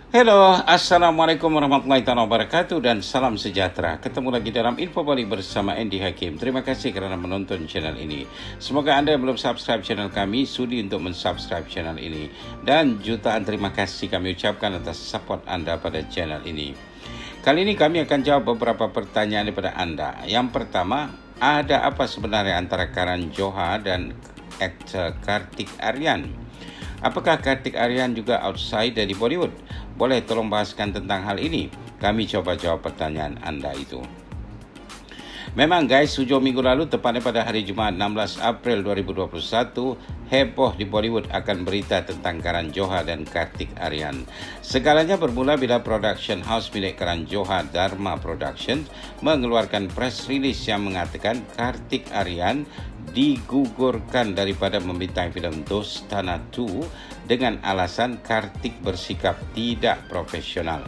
Hello, Assalamualaikum warahmatullahi wabarakatuh dan salam sejahtera. Ketemu lagi dalam Info Bali bersama Andy Hakim. Terima kasih kerana menonton channel ini. Semoga anda yang belum subscribe channel kami sudi untuk mensubscribe channel ini. Dan jutaan terima kasih kami ucapkan atas support anda pada channel ini. Kali ini kami akan jawab beberapa pertanyaan daripada anda. Yang pertama, ada apa sebenarnya antara Karan Johar dan aktor Kartik Aaryan? Apakah Kartik Aaryan juga outsider di Bollywood? Boleh tolong bahaskan tentang hal ini? Kami coba jawab pertanyaan anda itu. Memang guys, hujung minggu lalu tepatnya pada hari Jumaat 16 April 2021, heboh di Bollywood akan berita tentang Karan Johar dan Kartik Aaryan. Segalanya bermula bila production house milik Karan Johar, Dharma Productions, mengeluarkan press release yang mengatakan Kartik Aaryan digugurkan daripada membintangi filem Dostana 2 dengan alasan Kartik bersikap tidak profesional.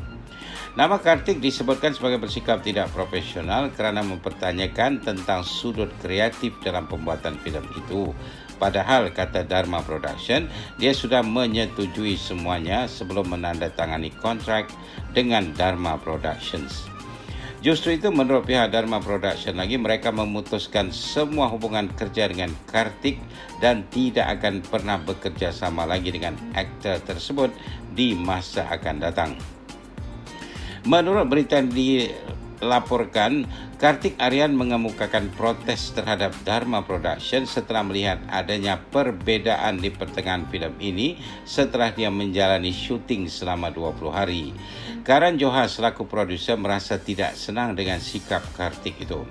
Nama Kartik disebutkan sebagai bersikap tidak profesional kerana mempertanyakan tentang sudut kreatif dalam pembuatan filem itu. Padahal, kata Dharma Production, dia sudah menyetujui semuanya sebelum menandatangani kontrak dengan Dharma Productions. Justru itu, menurut pihak Dharma Production lagi, mereka memutuskan semua hubungan kerja dengan Kartik dan tidak akan pernah bekerja sama lagi dengan aktor tersebut di masa akan datang. Menurut berita yang dilaporkan, Kartik Aaryan mengemukakan protes terhadap Dharma Production setelah melihat adanya perbezaan di pertengahan filem ini setelah dia menjalani syuting selama 20 hari. Karan Johar selaku produser merasa tidak senang dengan sikap Kartik itu.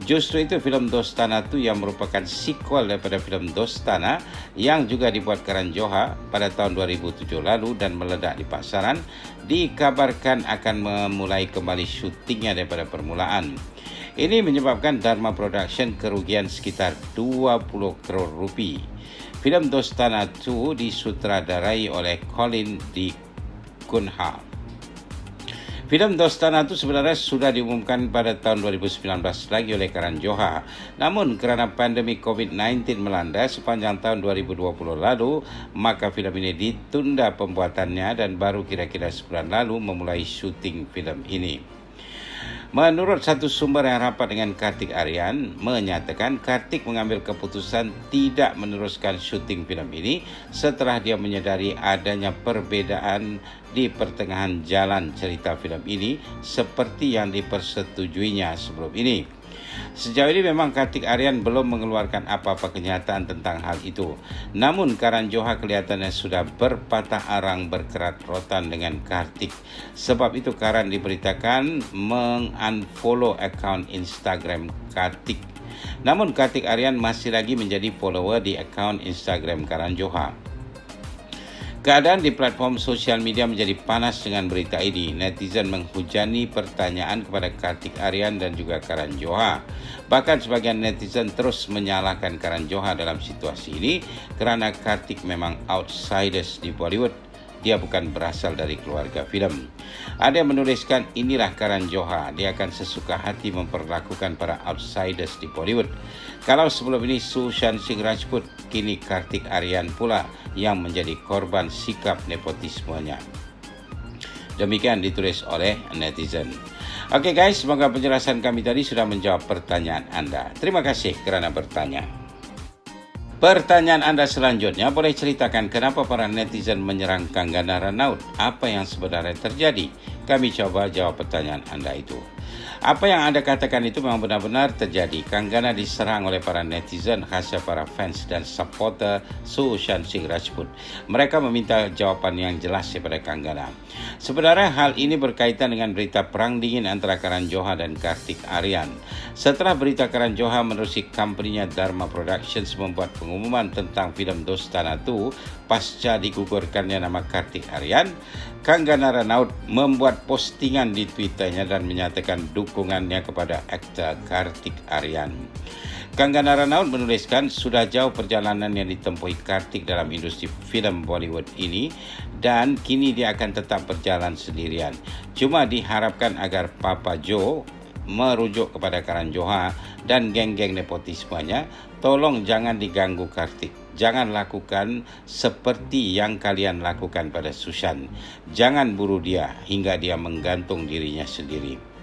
Justru itu, filem Dostana 2 yang merupakan sequel daripada filem Dostana yang juga dibuat Karan Johar pada tahun 2007 lalu dan meledak di pasaran, dikabarkan akan memulai kembali syutingnya daripada permulaan. Ini menyebabkan Dharma Production kerugian sekitar 20 crore rupiah. Filem Dostana 2 disutradarai oleh Colin D. Cunha. Filem Dostana itu sebenarnya sudah diumumkan pada tahun 2019 lagi oleh Karan Johar. Namun kerana pandemik COVID-19 melanda sepanjang tahun 2020 lalu, maka filem ini ditunda pembuatannya dan baru kira-kira sebulan lalu memulai syuting filem ini. Menurut satu sumber yang rapat dengan Kartik Aaryan, menyatakan Kartik mengambil keputusan tidak meneruskan syuting filem ini setelah dia menyedari adanya perbezaan di pertengahan jalan cerita filem ini seperti yang dipersetujuinya sebelum ini. Sejauh ini memang Kartik Aaryan belum mengeluarkan apa-apa kenyataan tentang hal itu. Namun Karan Johar kelihatannya sudah berpatah arang berkerat rotan dengan Kartik. Sebab itu Karan diberitakan mengunfollow akaun Instagram Kartik. Namun Kartik Aaryan masih lagi menjadi follower di akaun Instagram Karan Johar. Keadaan di platform sosial media menjadi panas dengan berita ini. Netizen menghujani pertanyaan kepada Kartik Aaryan dan juga Karan Johar. Bahkan sebagian netizen terus menyalahkan Karan Johar dalam situasi ini kerana Kartik memang outsiders di Bollywood. Dia bukan berasal dari keluarga filem. Ada yang menuliskan, inilah Karan Johar, dia akan sesuka hati memperlakukan para outsiders di Bollywood. Kalau sebelum ini Sushan Singh Rajput, kini Kartik Aaryan pula yang menjadi korban sikap nepotismenya. Demikian ditulis oleh netizen. Okey guys, semoga penjelasan kami tadi sudah menjawab pertanyaan anda. Terima kasih kerana bertanya. Pertanyaan anda selanjutnya, boleh ceritakan kenapa para netizen menyerang Kangana Ranaut? Apa yang sebenarnya terjadi? Kami coba jawab pertanyaan anda itu. Apa yang anda katakan itu memang benar-benar terjadi. Kangana diserang oleh para netizen, khasnya para fans dan supporter Sushan Singh Rajput. Mereka meminta jawapan yang jelas daripada Kangana. Sebenarnya hal ini berkaitan dengan berita perang dingin antara Karan Johar dan Kartik Aaryan. Setelah berita Karan Johar menerusi company-nya Dharma Productions membuat pengumuman tentang filem Dostana 2 pasca digugurkannya nama Kartik Aaryan, Kangana Ranaut membuat postingan di Twitternya dan menyatakan dukungannya kepada aktor Kartik Aaryan. Kangana Ranaut menuliskan, sudah jauh perjalanan yang ditempuhi Kartik dalam industri filem Bollywood ini dan kini dia akan tetap berjalan sendirian. Cuma diharapkan agar Papa Joe merujuk kepada Karan Johar dan geng-geng nepotismenya, tolong jangan diganggu Kartik. jangan lakukan seperti yang kalian lakukan pada Sushan. Jangan bunuh dia hingga dia menggantung dirinya sendiri.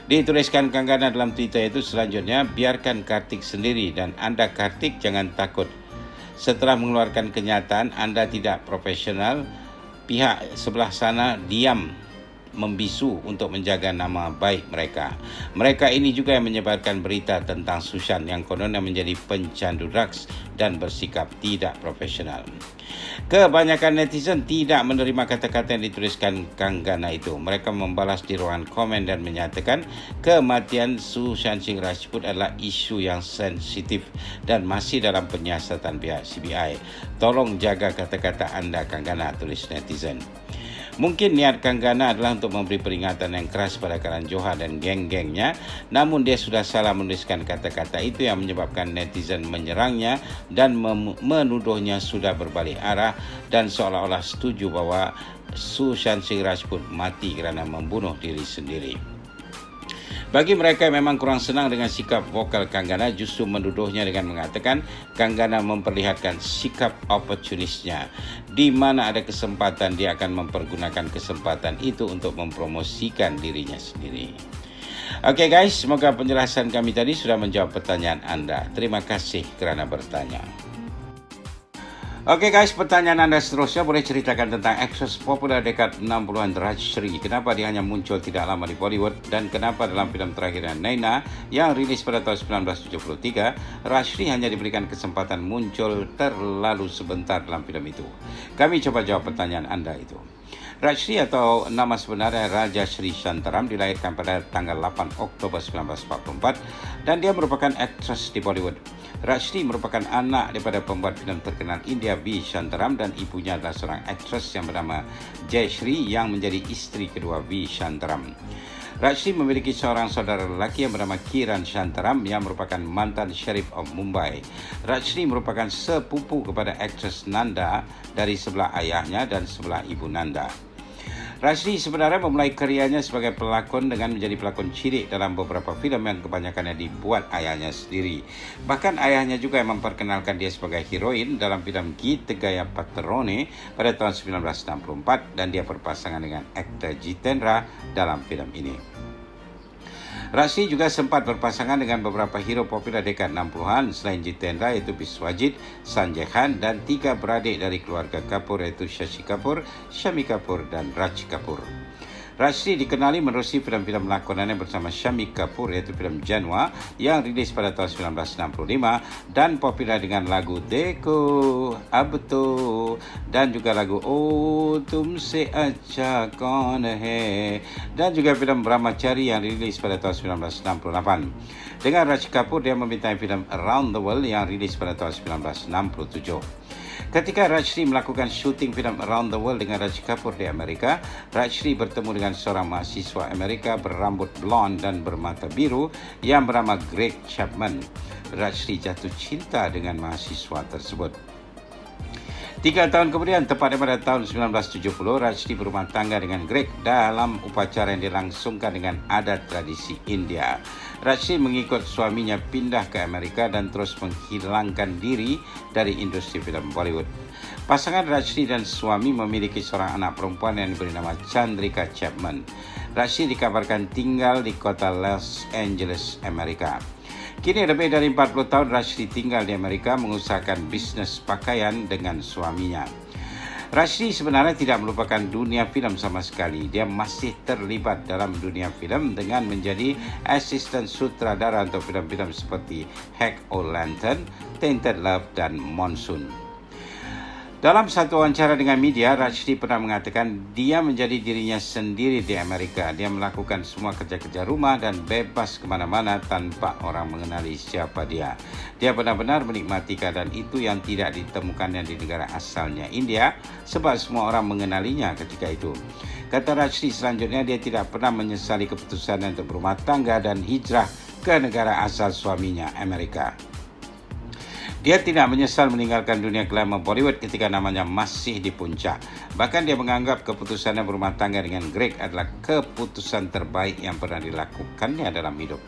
Dituliskan Kanggana dalam Twitter itu selanjutnya, biarkan Kartik sendiri dan Anda Kartik jangan takut. Setelah mengeluarkan kenyataan Anda tidak profesional, pihak sebelah sana diam membisu untuk menjaga nama baik mereka. Mereka ini juga yang menyebarkan berita tentang Sushan yang kononnya menjadi pencandu drugs dan bersikap tidak profesional. Kebanyakan netizen tidak menerima kata-kata yang dituliskan Kanggana itu. Mereka membalas di ruangan komen dan menyatakan kematian Sushan Singh Rajput adalah isu yang sensitif dan masih dalam penyiasatan pihak CBI. Tolong jaga kata-kata anda, Kanggana, tulis netizen. Mungkin niat Kanggana adalah untuk memberi peringatan yang keras pada Karan Johar dan geng-gengnya, namun dia sudah salah menuliskan kata-kata itu yang menyebabkan netizen menyerangnya dan menuduhnya sudah berbalik arah dan seolah-olah setuju bahwa Sushan Singh Rajput mati kerana membunuh diri sendiri. Bagi mereka yang memang kurang senang dengan sikap vokal Kanggana, justru menuduhnya dengan mengatakan Kanggana memperlihatkan sikap oportunisnya. Di mana ada kesempatan, dia akan mempergunakan kesempatan itu untuk mempromosikan dirinya sendiri. Oke guys, semoga penjelasan kami tadi sudah menjawab pertanyaan anda. Terima kasih kerana bertanya. Oke guys, pertanyaan anda seterusnya, boleh ceritakan tentang aktris populer dekad 60-an Rajshree. Kenapa dia hanya muncul tidak lama di Bollywood dan kenapa dalam filem terakhirnya Naina yang rilis pada tahun 1973, Rajshree hanya diberikan kesempatan muncul terlalu sebentar dalam filem itu. Kami coba jawab pertanyaan anda itu. Rajshree atau nama sebenarnya Rajashree Shantaram dilahirkan pada tanggal 8 Oktober 1944 dan dia merupakan aktris di Bollywood. Rajshree merupakan anak daripada pembuat filem terkenal India V. Shantaram dan ibunya adalah seorang aktris yang bernama Jayashree yang menjadi isteri kedua V. Shantaram. Rajshree memiliki seorang saudara lelaki yang bernama Kiran Shantaram yang merupakan mantan Sheriff of Mumbai. Rajshree merupakan sepupu kepada aktris Nanda dari sebelah ayahnya dan sebelah ibu Nanda. Rajshree sebenarnya memulai karyanya sebagai pelakon dengan menjadi pelakon cilik dalam beberapa filem yang kebanyakannya dibuat ayahnya sendiri. Bahkan ayahnya juga yang memperkenalkan dia sebagai heroin dalam filem Gita Gaya Patrone pada tahun 1964 dan dia berpasangan dengan aktor Jitendra dalam filem ini. Rajshree juga sempat berpasangan dengan beberapa hero populer dekad 60-an selain Jitendra iaitu Biswajit, Sanjay Khan dan 3 beradik dari keluarga Kapoor iaitu Shashi Kapoor, Shami Kapoor dan Raj Kapoor. Rajshree dikenali menerusi filem-filem lakonannya bersama Shami Kapoor iaitu filem Janwa yang rilis pada tahun 1965 dan populer dengan lagu Dekho Ab To dan juga lagu Oh Tumse Acha Kaun Hai dan juga filem Brahmachari yang rilis pada tahun 1968. Dengan Raj Kapoor dia membintangi filem Around the World yang rilis pada tahun 1967. Ketika Rajshree melakukan syuting filem Around the World dengan Raj Kapoor di Amerika, Rajshree bertemu dengan seorang mahasiswa Amerika berambut blond dan bermata biru yang bernama Greg Chapman. Rajshree jatuh cinta dengan mahasiswa tersebut. 3 tahun kemudian, tepatnya pada tahun 1970, Rajshree berumah tangga dengan Greg dalam upacara yang dilangsungkan dengan adat tradisi India. Rajshree mengikut suaminya pindah ke Amerika dan terus menghilangkan diri dari industri filem Bollywood. Pasangan Rajshree dan suami memiliki seorang anak perempuan yang diberi nama Chandrika Chapman. Rajshree dikabarkan tinggal di kota Los Angeles, Amerika. Kini lebih dari 40 tahun Rajshree tinggal di Amerika mengusahakan bisnes pakaian dengan suaminya. Rajshree sebenarnya tidak melupakan dunia filem sama sekali. Dia masih terlibat dalam dunia filem dengan menjadi asisten sutradara untuk filem-filem seperti Hack O'Lantern, Tainted Love dan Monsoon. Dalam satu wawancara dengan media, Rajshree pernah mengatakan dia menjadi dirinya sendiri di Amerika. Dia melakukan semua kerja-kerja rumah dan bebas kemana-mana tanpa orang mengenali siapa dia. Dia benar-benar menikmati keadaan itu yang tidak ditemukannya di negara asalnya India sebab semua orang mengenalinya ketika itu. Kata Rajshree selanjutnya, dia tidak pernah menyesali keputusannya untuk berumah tangga dan hijrah ke negara asal suaminya, Amerika. Dia tidak menyesal meninggalkan dunia glamour Bollywood ketika namanya masih di puncak. Bahkan dia menganggap keputusannya berumah tangga dengan Greg adalah keputusan terbaik yang pernah dilakukannya dalam hidup.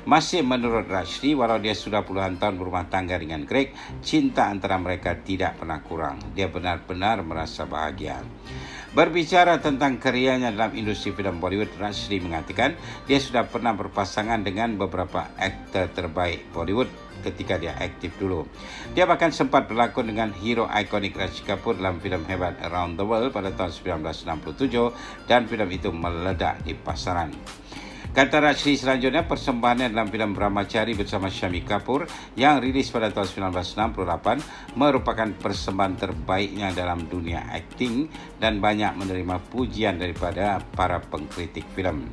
Masih menurut Rashidi, walau dia sudah puluhan tahun berumah tangga dengan Greg, cinta antara mereka tidak pernah kurang. Dia benar-benar merasa bahagia. Berbicara tentang karyanya dalam industri film Bollywood, Rashidi mengatakan dia sudah pernah berpasangan dengan beberapa aktor terbaik Bollywood ketika dia aktif dulu. Dia bahkan sempat berlakon dengan hero ikonik Raj Kapoor dalam filem hebat Around the World pada tahun 1967 dan filem itu meledak di pasaran. Kata Rashidi selanjutnya, persembahannya dalam filem Brahmachari bersama Shami Kapoor yang rilis pada tahun 1968 merupakan persembahan terbaiknya dalam dunia akting dan banyak menerima pujian daripada para pengkritik filem.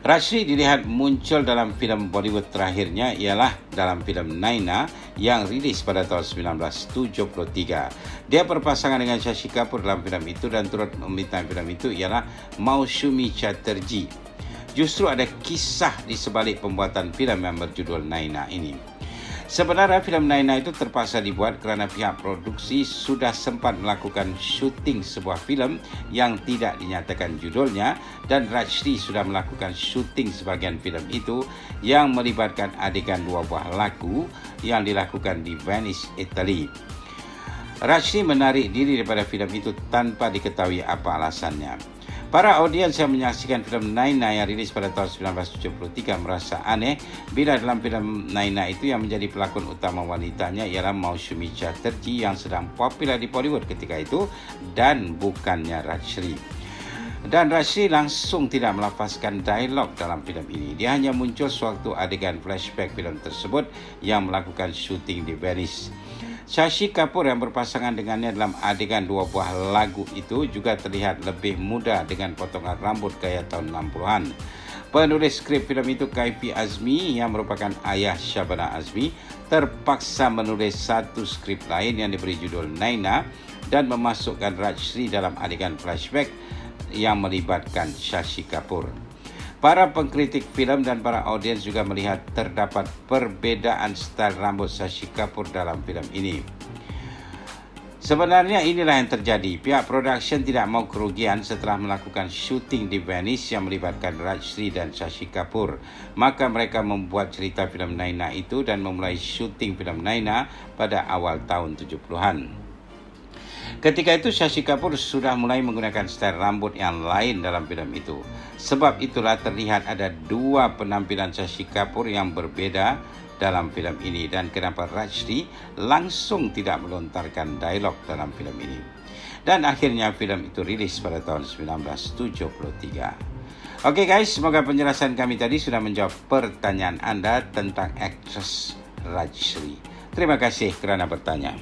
Rashidi dilihat muncul dalam filem Bollywood terakhirnya ialah dalam filem Naina yang rilis pada tahun 1973. Dia berpasangan dengan Shashi Kapoor dalam filem itu dan turut membintangi filem itu ialah Mausumi Chatterjee. Justru ada kisah di sebalik pembuatan filem yang berjudul Naina ini. Sebenarnya filem Naina itu terpaksa dibuat kerana pihak produksi sudah sempat melakukan syuting sebuah filem yang tidak dinyatakan judulnya dan Rashidi sudah melakukan syuting sebahagian filem itu yang melibatkan adegan dua buah lagu yang dilakukan di Venice, Italy. Rashidi menarik diri daripada filem itu tanpa diketahui apa alasannya. Para audiens yang menyaksikan filem Naina yang rilis pada tahun 1973 merasa aneh bila dalam filem Naina itu yang menjadi pelakon utama wanitanya ialah Mausumi Chatterjee yang sedang popular di Bollywood ketika itu dan bukannya Rashidi. Dan Rashidi langsung tidak melafazkan dialog dalam filem ini. Dia hanya muncul sewaktu adegan flashback filem tersebut yang melakukan syuting di Venice. Shashi Kapoor yang berpasangan dengannya dalam adegan dua buah lagu itu juga terlihat lebih muda dengan potongan rambut gaya tahun 60-an. Penulis skrip filem itu Kaifi Azmi yang merupakan ayah Shabana Azmi terpaksa menulis satu skrip lain yang diberi judul Naina dan memasukkan Rashidi dalam adegan flashback yang melibatkan Shashi Kapoor. Para pengkritik filem dan para audiens juga melihat terdapat perbedaan style rambut Shashi Kapoor dalam filem ini. Sebenarnya inilah yang terjadi. Pihak production tidak mau kerugian setelah melakukan syuting di Venice yang melibatkan Rashidi dan Shashi Kapoor. Maka mereka membuat cerita filem Naina itu dan memulai syuting filem Naina pada awal tahun 70-an. Ketika itu Shashi Kapoor sudah mulai menggunakan style rambut yang lain dalam filem itu. Sebab itulah terlihat ada dua penampilan Shashi Kapoor yang berbeda dalam filem ini dan kenapa Rashidi langsung tidak melontarkan dialog dalam filem ini. Dan akhirnya filem itu rilis pada tahun 1973. Oke guys, semoga penjelasan kami tadi sudah menjawab pertanyaan Anda tentang aktris Rashidi. Terima kasih kerana bertanya.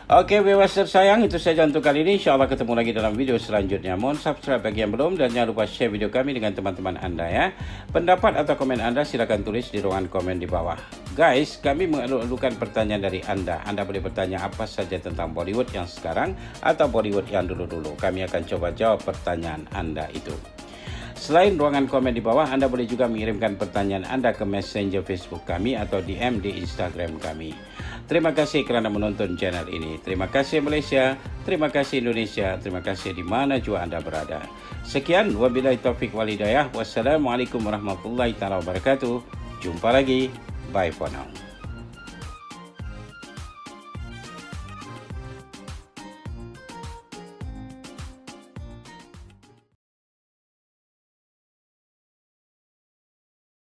Oke, viewers tersayang, itu saja untuk kali ini. InsyaAllah ketemu lagi dalam video selanjutnya. Mohon subscribe bagi yang belum dan jangan lupa share video kami dengan teman-teman Anda ya. Pendapat atau komen Anda silakan tulis di ruangan komen di bawah. Guys, kami mengalu-alukan pertanyaan dari Anda. Anda boleh bertanya apa saja tentang Bollywood yang sekarang atau Bollywood yang dulu-dulu. Kami akan coba jawab pertanyaan Anda itu. Selain ruangan komen di bawah, Anda boleh juga mengirimkan pertanyaan Anda ke Messenger Facebook kami atau DM di Instagram kami. Terima kasih kerana menonton channel ini. Terima kasih Malaysia, terima kasih Indonesia, terima kasih di mana jua Anda berada. Sekian, wabillahi taufiq wal hidayah. Wassalamualaikum warahmatullahi wabarakatuh. Jumpa lagi. Bye for now.